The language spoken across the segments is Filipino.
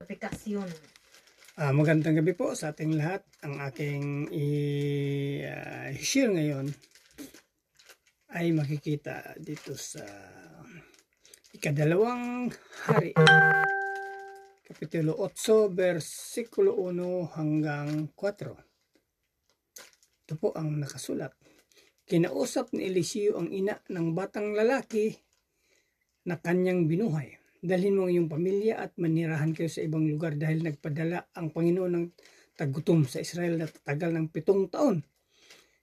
Aplikasyon. Magandang gabi po sa ating lahat. Ang aking i-share ngayon ay makikita dito sa ikadalawang hari, Kapitulo 8, versikulo 1 hanggang 4. Ito po ang nakasulat. Kinausap ni Eliseo ang ina ng batang lalaki na kanyang binuhay. Dalhin mo ang iyong pamilya at manirahan kayo sa ibang lugar dahil nagpadala ang Panginoon ng tagutom sa Israel na tatagal ng 7 taon.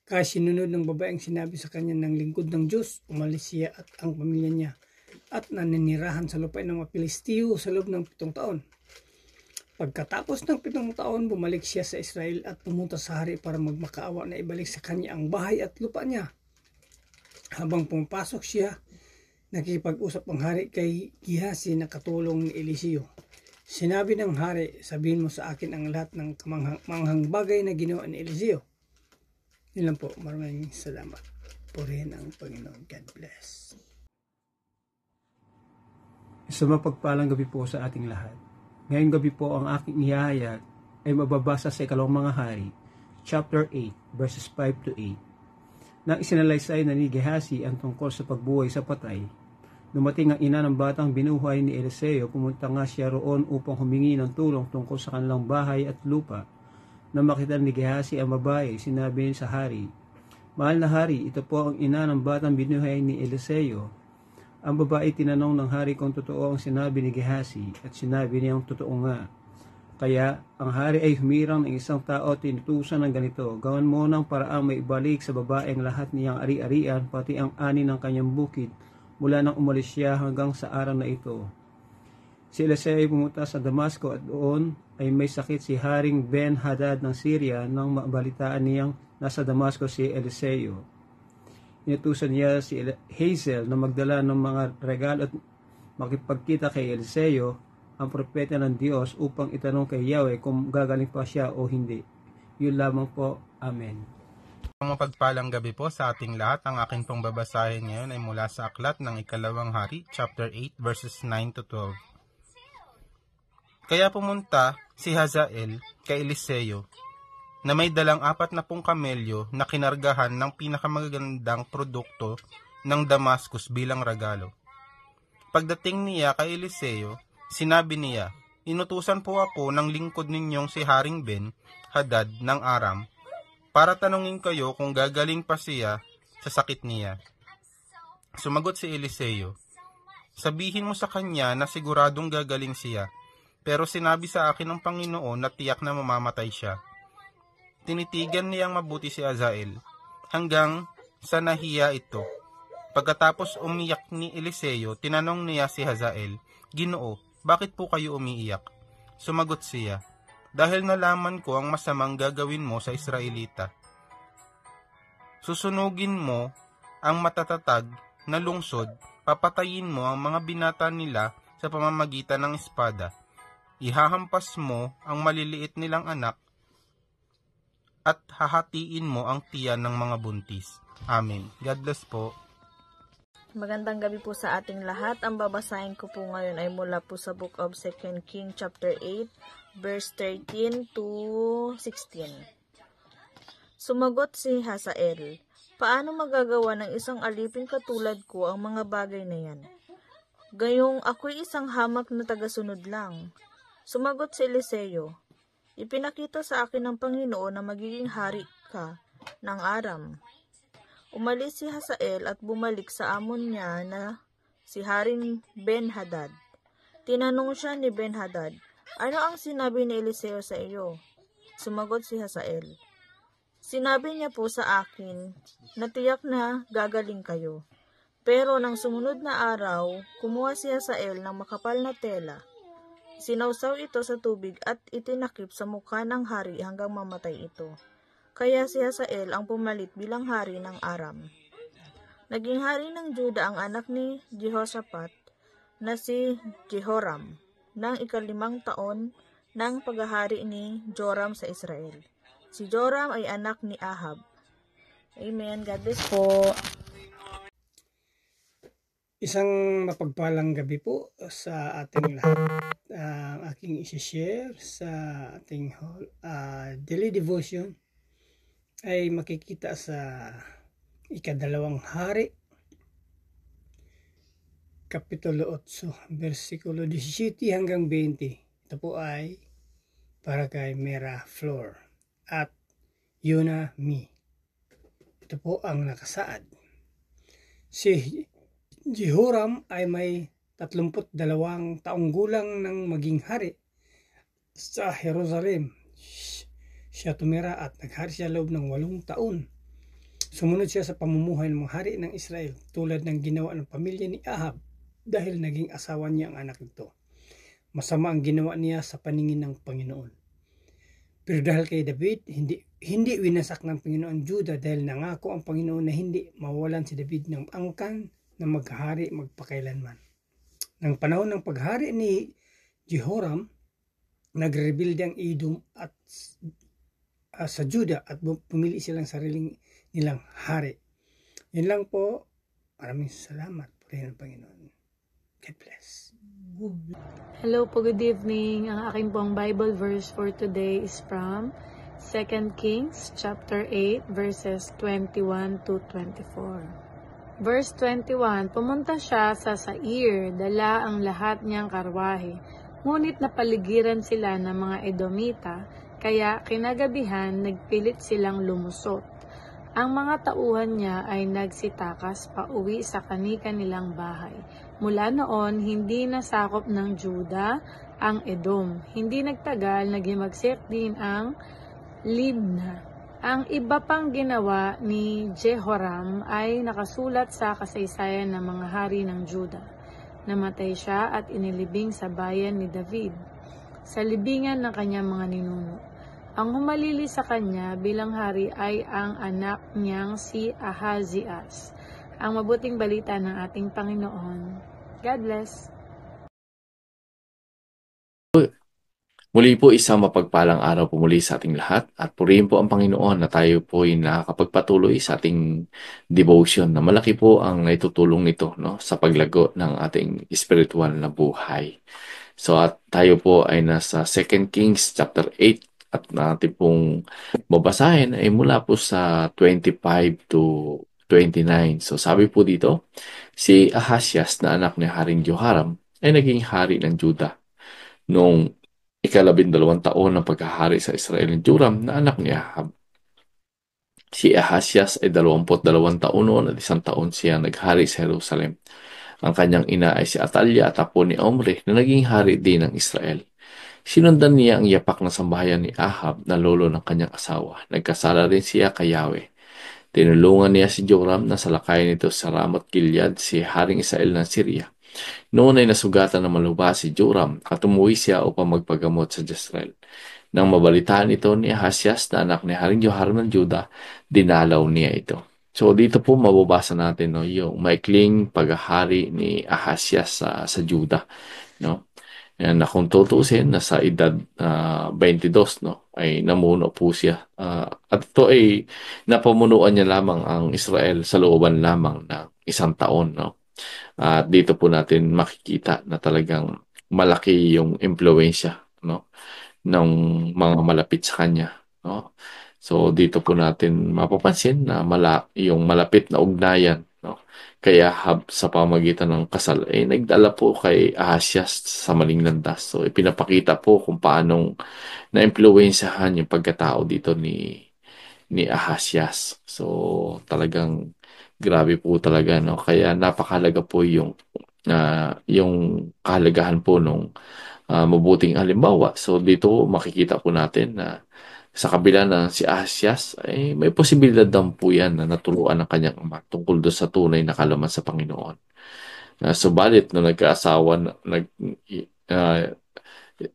Kaya sinunod ng babae ang sinabi sa kanya ng lingkod ng Diyos. Umalis siya at ang pamilya niya at naninirahan sa lupain ng mga Pilisteo sa loob ng 7 taon. Pagkatapos ng 7 taon, bumalik siya sa Israel at pumunta sa hari para magmakaawa na ibalik sa kanya ang bahay at lupa niya. Habang pumapasok siya, nakikipag-usap ang hari kay Gehazi na katulong ni Eliseo. Sinabi ng hari, sabihin mo sa akin ang lahat ng kamanghang bagay na ginawa ni Eliseo. Yun lang po. Maraming salamat. Purihin ang Panginoon. God bless. Sa mapagpalang gabi po sa ating lahat. Ngayong gabi po ang aking ihahayag ay mababasa sa ikalawang mga hari, chapter 8, verses 5 to 8. Nang isinalaysay na ni Gehazi ang tungkol sa pagbuhay sa patay, dumating ang ina ng batang binuhay ni Eliseo. Pumunta nga siya roon upang humingi ng tulong tungkol sa kanilang bahay at lupa. Nang makita ni Gehazi ang babae, sinabi niya sa hari, "Mahal na hari, ito po ang ina ng batang binuhay ni Eliseo." Ang babae tinanong ng hari kung totoo ang sinabi ni Gehazi, at sinabi niyang totoo nga. Kaya ang hari ay humirang ng isang tao at tinutusan ng ganito, "Gawan mo ng paraang may ibalik sa babae ang lahat niyang ari-arian, pati ang ani ng kanyang bukid, mula nang umalis siya hanggang sa araw na ito." Si Eliseo ay pumunta sa Damasco at doon ay may sakit si Haring Ben-Hadad ng Syria nang mabalitaan niyang nasa Damasco si Eliseo. Inutusan niya si Hazael na magdala ng mga regalo at makipagkita kay Eliseo, ang propeta ng Diyos, upang itanong kay Yahweh kung gagaling pa siya o hindi. Yun lamang po. Amen. Mapagpalang gabi po sa ating lahat. Ang aking pong babasahin ngayon ay mula sa aklat ng ikalawang hari, chapter 8, verses 9 to 12. Kaya pumunta si Hazael kay Eliseo na may dalang 40 kamelyo na kinargahan ng pinakamagandang produkto ng Damascus bilang regalo. Pagdating niya kay Eliseo, sinabi niya, "Inutusan po ako ng lingkod ninyong si Haring Ben-Hadad ng Aram para tanungin kayo kung gagaling pa siya sa sakit niya." Sumagot si Eliseo, "Sabihin mo sa kanya na siguradong gagaling siya, pero sinabi sa akin ng Panginoon na tiyak na mamamatay siya." Tinitigan niyang mabuti si Hazael hanggang sa nahiya ito. Pagkatapos umiyak ni Eliseo, tinanong niya si Hazael, "Ginoo, bakit po kayo umiiyak?" Sumagot siya, "Dahil nalaman ko ang masamang gagawin mo sa Israelita. Susunugin mo ang matatatag na lungsod, papatayin mo ang mga binata nila sa pamamagitan ng espada. Ihahampas mo ang maliliit nilang anak at hahatiin mo ang tiyan ng mga buntis." Amen. God bless po. Magandang gabi po sa ating lahat. Ang babasahin ko po ngayon ay mula po sa Book of 2 King chapter 8, verse 13 to 16. Sumagot si Hazael, "Paano magagawa ng isang aliping katulad ko ang mga bagay na yan? Gayong ako'y isang hamak na tagasunod lang." Sumagot si Eliseo, "Ipinakita sa akin ng Panginoon na magiging hari ka ng Aram." Umalis si Hazael at bumalik sa amon niya na si Haring Ben-Hadad. Tinanong siya ni Ben-Hadad, "Ano ang sinabi ni Eliseo sa iyo?" Sumagot si Hazael, "Sinabi niya po sa akin na tiyak na gagaling kayo." Pero nang sumunod na araw, kumuha si Hazael ng makapal na tela. Sinawsaw ito sa tubig at itinakip sa mukha ng hari hanggang mamatay ito. Kaya si Hazael ang pumalit bilang hari ng Aram. Naging hari ng Juda ang anak ni Jehoshaphat na si Jehoram ng 5 taon ng paghahari ni Joram sa Israel. Si Joram ay anak ni Ahab. Amen. God bless po. Isang mapagpalang gabi po sa ating lahat. Ang aking isi-share sa ating daily devotion ay makikita sa ikadalawang hari, Kapitulo 8, versikulo 17 hanggang 20. Ito po ay para kay Mera Flor at Yuna Mi. Ito po ang nakasaad. Si Jehoram ay may 32 taong gulang nang maging hari sa Jerusalem. Siya tumira at naghari siya loob ng 8 taon. Sumunod siya sa pamumuhay ng mga hari ng Israel tulad ng ginawa ng pamilya ni Ahab dahil naging asawa niya ang anak nito. Masama ang ginawa niya sa paningin ng Panginoon. Pero dahil kay David, hindi winasak ng Panginoon Juda dahil nangako ang Panginoon na hindi mawawalan si David ng angkan na maghari magpakailanman. Nang panahon ng paghari ni Jehoram, nagrebuild ang Edom at sa Juda at pumili silang sariling nilang hari. Yun lang po. Maraming salamat po rin ng Panginoon. God bless. Hello po, good evening. Ang aking pong Bible verse for today is from 2 Kings chapter 8 verses 21 to 24. Verse 21, pumunta siya sa Sair, dala ang lahat niyang karwahe, ngunit napaligiran sila ng mga Edomita, kaya kinagabihan nagpilit silang lumusot. Ang mga tauhan niya ay nagsitakas pauwi sa kani-kanilang bahay. Mula noon, hindi nasakop ng Juda ang Edom. Hindi nagtagal, nagimagsik din ang Libna. Ang iba pang ginawa ni Jehoram ay nakasulat sa kasaysayan ng mga hari ng Juda. Namatay siya at inilibing sa bayan ni David, sa libingan ng kanyang mga ninuno. Ang humalili sa kanya bilang hari ay ang anak niyang si Ahazias. Ang mabuting balita ng ating Panginoon. God bless. Muli po isang mapagpalang araw po muli sa ating lahat at purihin po ang Panginoon na tayo po ay nakakapagpatuloy sa ating devotion na malaki po ang naitutulong nito sa paglago ng ating spiritual na buhay. So at tayo po ay nasa 2 Kings chapter 8 at natin pong babasahin ay mula po sa 25 to 29. So sabi po dito, si Ahazias na anak ni Haring Jehoram ay naging hari ng Juda noong 12 taon ng pagkahari sa Israel ni Joram na anak ni Ahab. Si Ahazias ay 22 taon noon at 1 taon siya naghari sa Jerusalem. Ang kanyang ina ay si Atalia at apo ni Omri na naging hari din ng Israel. Sinundan niya ang yapak na sambahayan ni Ahab na lolo ng kanyang asawa. Nagkasala rin siya kay Yahweh. Tinulungan niya si Joram na salakayin nito sa Ramat Gilead si Haring Israel ng Syria. Noon ay nasugatan na maluba si Joram at umuwi siya upang magpagamot sa Jezreel. Nang mabalitaan ito ni Ahazias na anak ni Haring Jehoram ng Juda, dinalaw niya ito. So dito po mababasa natin yung maikling paghahari ni Ahazias sa Juda. Na kung tutusin, nasa edad 22 ay namuno po siya. At ito ay napamunuan niya lamang ang Israel sa looban lamang ng 1 taon. At dito po natin makikita na talagang malaki yung impluwensya ng mga malapit sa kanya. So dito po natin mapapansin na yung malapit na ugnayan kaya sa pamagitan ng kasal ay nagdala po kay Ahazias sa maling landas. So ipinapakita po kung paanong na-impluwensyahan yung pagkatao dito ni Ahazias. So talagang grabe po talaga kaya napakahalaga po yung kahalagahan po nung mabuting halimbawa. So dito makikita po natin na sa kabila na si Ahazias ay may posibilidad daw po yan na natuluan ng kanyang ama tungkol doon sa tunay na kalaman sa Panginoon. Subalit na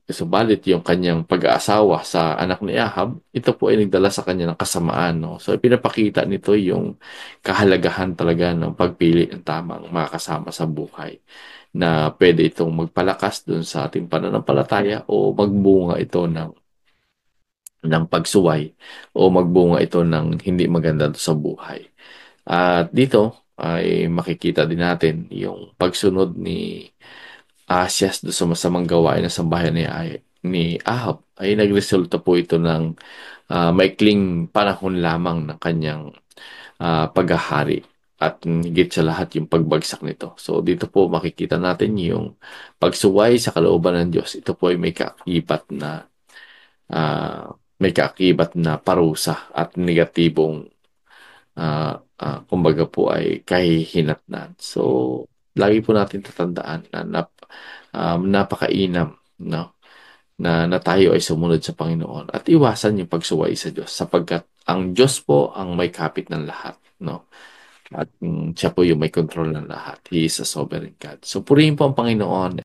subalit yung kanyang pag-aasawa sa anak ni Ahab, ito po ay nagdala sa kanya ng kasamaan. So pinapakita nito yung kahalagahan talaga ng pagpili ng tamang makakasama sa buhay na pwede itong magpalakas dun sa ating pananampalataya o magbunga ito ng pagsuway o magbunga ito ng hindi maganda sa buhay. At dito, ay makikita din natin yung pagsunod ni Asyas do sa masamang gawain ng sambahayan ni Ahab ay nagresulta po ito ng maikling panahon lamang ng kanyang paghahari at higit sa lahat yung pagbagsak nito. So dito po makikita natin yung pagsuway sa kalooban ng Diyos. Ito po ay may kaakibat na parusa at negatibong kumbaga po ay kahihinatnan. So lagi po natin tatandaan na napakainam, no? Na tayo ay sumunod sa Panginoon at iwasan yung pagsuway sa Diyos sapagkat ang Diyos po ang may kapit ng lahat, no? At siya po yung may control ng lahat. He is a sovereign God. So purihin po ang Panginoon